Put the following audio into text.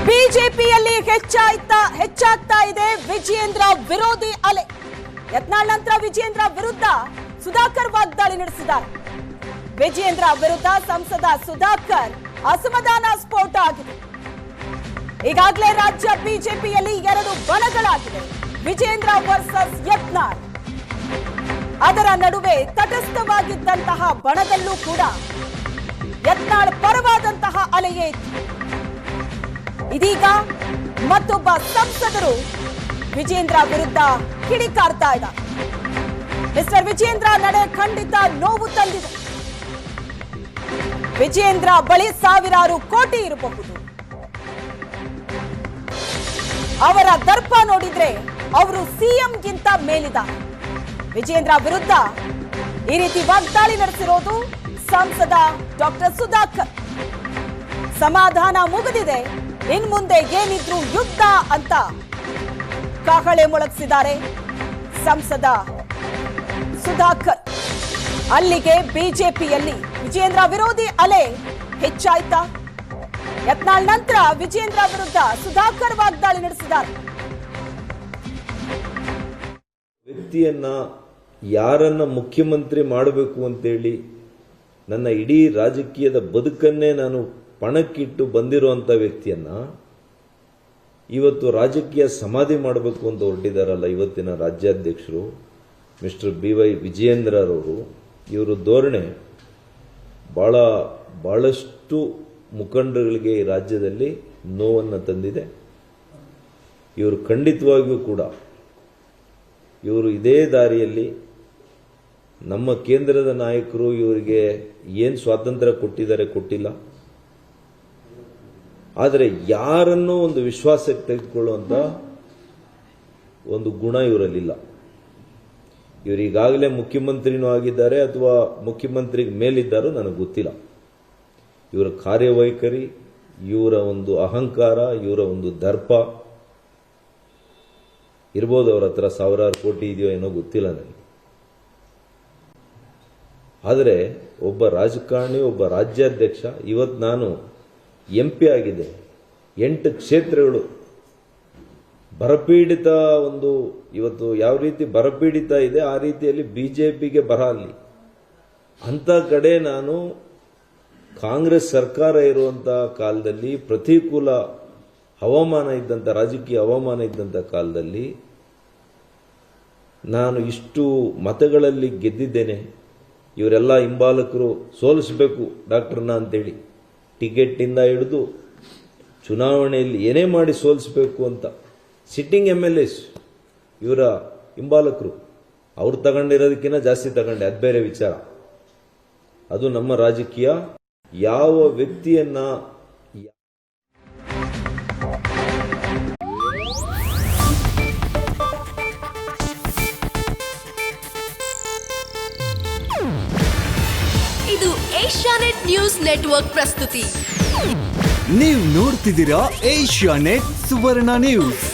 ಬಿಜೆಪಿಯಲ್ಲಿ ಹೆಚ್ಚಾಗ್ತಾ ಇದೆ ವಿಜಯೇಂದ್ರ ವಿರೋಧಿ ಅಲೆ. ಯತ್ನಾಳ್ ನಂತರ ವಿಜಯೇಂದ್ರ ವಿರುದ್ಧ ಸುಧಾಕರ್ ವಾಗ್ದಾಳಿ ನಡೆಸಿದ್ದಾರೆ. ವಿಜಯೇಂದ್ರ ವಿರುದ್ಧ ಸಂಸದ ಸುಧಾಕರ್ ಅಸಮಾಧಾನ ಸ್ಫೋಟ ಆಗಿದೆ. ಈಗಾಗಲೇ ರಾಜ್ಯ ಬಿಜೆಪಿಯಲ್ಲಿ ಎರಡು ಬಣಗಳಾಗಿವೆ, ವಿಜಯೇಂದ್ರ ವರ್ಸಸ್ ಯತ್ನಾಳ್. ಅದರ ನಡುವೆ ತಟಸ್ಥವಾಗಿದ್ದಂತಹ ಬಣದಲ್ಲೂ ಕೂಡ ಯತ್ನಾಳ್ ಪರವಾದಂತಹ ಅಲೆಯೇ ಇತ್ತು. ಇದೀಗ ಮತ್ತೊಬ್ಬ ಸಂಸದರು ವಿಜಯೇಂದ್ರ ವಿರುದ್ಧ ಕಿಡಿಕಾರ್ತಾ ಇದ್ದಾರೆ. ಮಿಸ್ಟರ್ ವಿಜಯೇಂದ್ರ ನಡೆ ಖಂಡಿತ ನೋವು ತಂದಿದೆ. ವಿಜಯೇಂದ್ರ ಬಳಿ ಸಾವಿರಾರು ಕೋಟಿ ಇರಬಹುದು. ಅವರ ದರ್ಪ ನೋಡಿದ್ರೆ ಅವರು ಸಿಎಂಗಿಂತ ಮೇಲಿದ್ದಾರೆ. ವಿಜಯೇಂದ್ರ ವಿರುದ್ಧ ಈ ರೀತಿ ವಾಗ್ದಾಳಿ ನಡೆಸಿರೋದು ಸಂಸದ ಡಾಕ್ಟರ್ ಸುಧಾಕರ್. ಸಮಾಧಾನ ಮುಗಿದಿದೆ, ಇನ್ ಮುಂದೆ ಏನಿದ್ರು ಯುದ್ಧ ಅಂತ ಕಹಳೆ ಮೊಳಗಿಸಿದ್ದಾರೆ ಸಂಸದ ಸುಧಾಕರ್. ಅಲ್ಲಿಗೆ ಬಿಜೆಪಿಯಲ್ಲಿ ವಿಜಯೇಂದ್ರ ವಿರೋಧಿ ಅಲೆ ಹೆಚ್ಚಾಯ್ತಾ? ಯತ್ನಾಳ್ ನಂತರ ವಿಜಯೇಂದ್ರ ವಿರುದ್ಧ ಸುಧಾಕರ್ ವಾಗ್ದಾಳಿ ನಡೆಸಿದ್ದಾರೆ. ವ್ಯಕ್ತಿಯನ್ನ ಯಾರನ್ನ ಮುಖ್ಯಮಂತ್ರಿ ಮಾಡಬೇಕು ಅಂತೇಳಿ ನನ್ನ ಇಡೀ ರಾಜಕೀಯದ ಬದುಕನ್ನೇ ನಾನು ಪಣಕ್ಕಿಟ್ಟು ಬಂದಿರುವಂತ ವ್ಯಕ್ತಿಯನ್ನ ಇವತ್ತು ರಾಜಕೀಯ ಸಮಾಧಿ ಮಾಡಬೇಕು ಅಂತ ಹೊರಟಿದ್ದಾರಲ್ಲ ಇವತ್ತಿನ ರಾಜ್ಯಾಧ್ಯಕ್ಷರು ಮಿಸ್ಟರ್ BY ವಿಜಯೇಂದ್ರರವರು. ಇವರು ಧೋರಣೆ ಬಹಳಷ್ಟು ಮುಖಂಡರುಗಳಿಗೆ ಈ ರಾಜ್ಯದಲ್ಲಿ ನೋವನ್ನು ತಂದಿದೆ. ಇವರು ಖಂಡಿತವಾಗಿಯೂ ಕೂಡ ಇವರು ಇದೇ ದಾರಿಯಲ್ಲಿ ನಮ್ಮ ಕೇಂದ್ರದ ನಾಯಕರು ಇವರಿಗೆ ಏನು ಸ್ವಾತಂತ್ರ್ಯ ಕೊಟ್ಟಿಲ್ಲ, ಆದರೆ ಯಾರನ್ನೂ ಒಂದು ವಿಶ್ವಾಸಕ್ಕೆ ತೆಗೆದುಕೊಳ್ಳುವಂತ ಒಂದು ಗುಣ ಇವರಲ್ಲಿಲ್ಲ. ಇವರು ಈಗಾಗಲೇ ಮುಖ್ಯಮಂತ್ರಿನೂ ಆಗಿದ್ದಾರೆ ಅಥವಾ ಮುಖ್ಯಮಂತ್ರಿಗೆ ಮೇಲಿದ್ದಾರೋ ನನಗೆ ಗೊತ್ತಿಲ್ಲ. ಇವರ ಕಾರ್ಯವೈಖರಿ, ಇವರ ಒಂದು ಅಹಂಕಾರ, ಇವರ ಒಂದು ದರ್ಪ ಇರ್ಬೋದು. ಅವರ ಹತ್ರ ಸಾವಿರಾರು ಕೋಟಿ ಇದೆಯೋ ಏನೋ ಗೊತ್ತಿಲ್ಲ ನನಗೆ. ಆದರೆ ಒಬ್ಬ ರಾಜಕಾರಣಿ, ಒಬ್ಬ ರಾಜ್ಯಾಧ್ಯಕ್ಷ, ಇವತ್ತು ನಾನು MP ಆಗಿದೆ, 8 ಕ್ಷೇತ್ರಗಳು ಬರಪೀಡಿತ ಒಂದು ಇವತ್ತು ಯಾವ ರೀತಿ ಬರಪೀಡಿತ ಇದೆ ಆ ರೀತಿಯಲ್ಲಿ ಬಿಜೆಪಿಗೆ ಬರ ಅಲ್ಲಿ ಅಂತ ಕಡೆ ನಾನು ಕಾಂಗ್ರೆಸ್ ಸರ್ಕಾರ ಇರುವಂತಹ ಕಾಲದಲ್ಲಿ ಪ್ರತಿಕೂಲ ಹವಾಮಾನ ಇದ್ದಂಥ ರಾಜಕೀಯ ಹವಾಮಾನ ಇದ್ದಂಥ ಕಾಲದಲ್ಲಿ ನಾನು ಇಷ್ಟು ಮತಗಳಲ್ಲಿ ಗೆದ್ದಿದ್ದೇನೆ. ಇವರೆಲ್ಲ ಹಿಂಬಾಲಕರು ಸೋಲಿಸಬೇಕು ಡಾಕ್ಟರ್ನ ಅಂತೇಳಿ ಟಿಕೆಟ್ನಿಂದ ಹಿಡಿದು ಚುನಾವಣೆಯಲ್ಲಿ ಏನೇ ಮಾಡಿ ಸೋಲಿಸಬೇಕು ಅಂತ ಸಿಟ್ಟಿಂಗ್ MLAs ಇವರ ಹಿಂಬಾಲಕರು ಅವ್ರು ತಗೊಂಡಿರೋದಕ್ಕಿಂತ ಜಾಸ್ತಿ ತಗೊಂಡೆ, ಅದು ಬೇರೆ ವಿಚಾರ. ಅದು ನಮ್ಮ ರಾಜಕೀಯ. ಯಾವ ವ್ಯಕ್ತಿಯನ್ನ ಇದು ಏಷ್ಯಾನೆಟ್ ನ್ಯೂಸ್ ನೆಟ್ವರ್ಕ್ ಪ್ರಸ್ತುತಿ. ನೀವು ನೋಡ್ತಿದ್ದೀರಾ ಏಷ್ಯಾನೆಟ್ ಸುವರ್ಣ ನ್ಯೂಸ್.